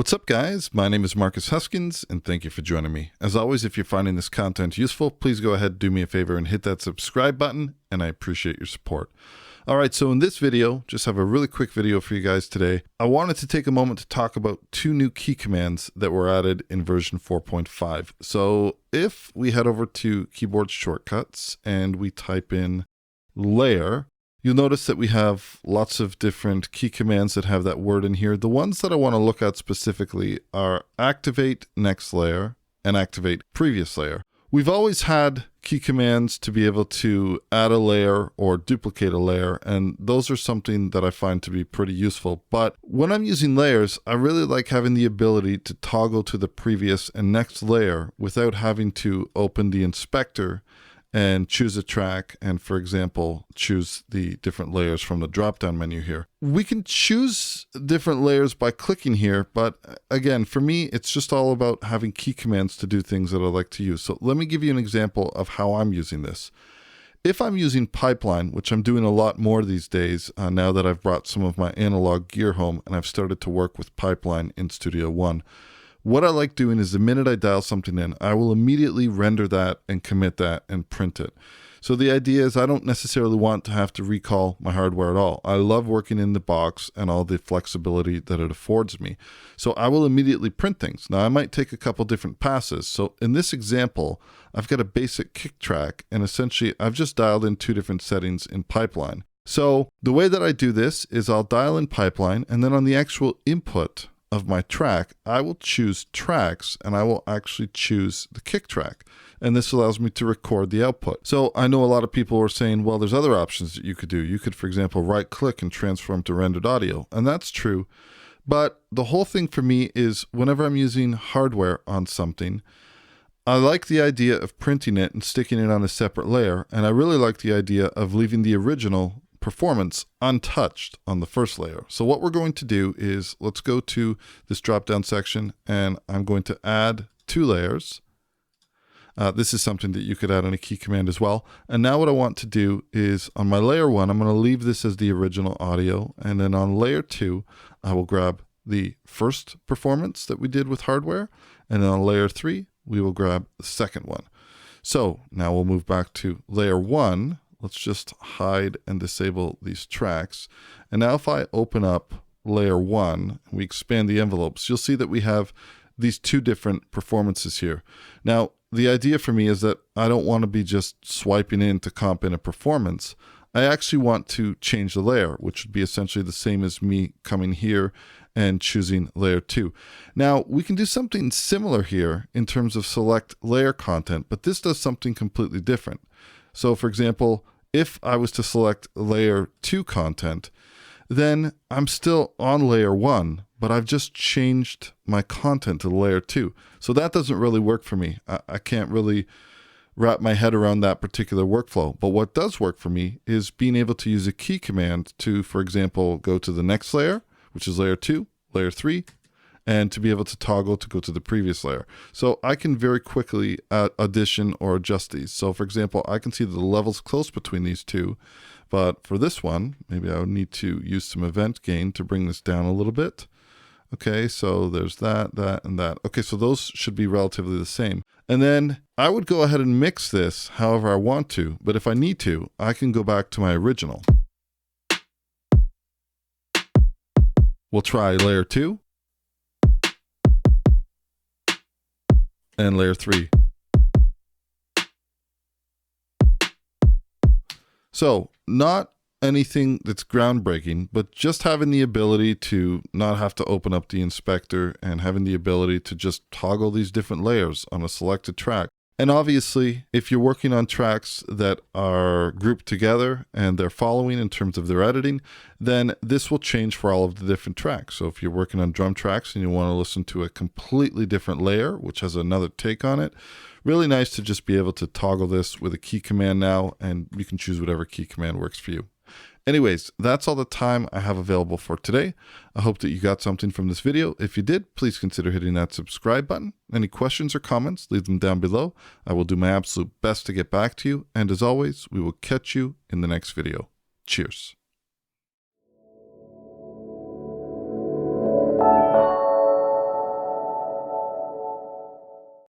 What's up, guys? My name is Marcus Huskins, and thank you for joining me. As always, if you're finding this content useful, please go ahead, do me a favor, and hit that subscribe button, and I appreciate your support. All right, so in this video, just have a really quick video for you guys today. I wanted to take a moment to talk about two new key commands that were added in version 4.5. So if we head over to keyboard shortcuts and we type in layer, you'll notice that we have lots of different key commands that have that word in here. The ones that I want to look at specifically are activate next layer and activate previous layer. We've always had key commands to be able to add a layer or duplicate a layer, and those are something that I find to be pretty useful. But when I'm using layers, I really like having the ability to toggle to the previous and next layer without having to open the inspector and choose a track and, for example, choose the different layers from the drop-down menu here. We can choose different layers by clicking here, but again, for me, it's just all about having key commands to do things that I like to use. So let me give you an example of how I'm using this. If I'm using Pipeline, which I'm doing a lot more these days now that I've brought some of my analog gear home and I've started to work with Pipeline in Studio One, what I like doing is the minute I dial something in, I will immediately render that and commit that and print it. So the idea is I don't necessarily want to have to recall my hardware at all. I love working in the box and all the flexibility that it affords me. So I will immediately print things. Now I might take a couple different passes. So in this example, I've got a basic kick track, and essentially I've just dialed in two different settings in Pipeline. So the way that I do this is I'll dial in Pipeline, and then on the actual input of my track, I will choose tracks, and I will actually choose the kick track. And this allows me to record the output. So I know a lot of people are saying, well, there's other options that you could do. You could, for example, right click and transform to rendered audio. And that's true. But the whole thing for me is whenever I'm using hardware on something, I like the idea of printing it and sticking it on a separate layer. And I really like the idea of leaving the original performance untouched on the first layer. So what we're going to do is let's go to this drop down section, and I'm going to add two layers. This is something that you could add in a key command as well. And now what I want to do is on my layer one, I'm going to leave this as the original audio. And then on layer two, I will grab the first performance that we did with hardware. And then on layer three, we will grab the second one. So now we'll move back to layer one. Let's just hide and disable these tracks. And now if I open up layer one, and we expand the envelopes, you'll see that we have these two different performances here. Now, the idea for me is that I don't want to be just swiping in to comp in a performance. I actually want to change the layer, which would be essentially the same as me coming here and choosing layer two. Now, we can do something similar here in terms of select layer content, but this does something completely different. So for example, if I was to select layer 2 content, then I'm still on layer 1, but I've just changed my content to layer 2. So that doesn't really work for me. I can't really wrap my head around that particular workflow. But what does work for me is being able to use a key command to, for example, go to the next layer, which is layer 2, layer 3, and to be able to toggle to go to the previous layer. So I can very quickly addition or adjust these. So for example, I can see that the level's close between these two, but for this one, maybe I would need to use some event gain to bring this down a little bit. Okay, so there's that, that, and that. Okay, so those should be relatively the same. And then I would go ahead and mix this however I want to, but if I need to, I can go back to my original. We'll try layer 2. And layer 3. So not anything that's groundbreaking, but just having the ability to not have to open up the inspector and having the ability to just toggle these different layers on a selected track. And obviously, if you're working on tracks that are grouped together and they're following in terms of their editing, then this will change for all of the different tracks. So if you're working on drum tracks and you want to listen to a completely different layer, which has another take on it, really nice to just be able to toggle this with a key command now, and you can choose whatever key command works for you. Anyways, that's all the time I have available for today. I hope that you got something from this video. If you did, please consider hitting that subscribe button. Any questions or comments, leave them down below. I will do my absolute best to get back to you. And as always, we will catch you in the next video. Cheers.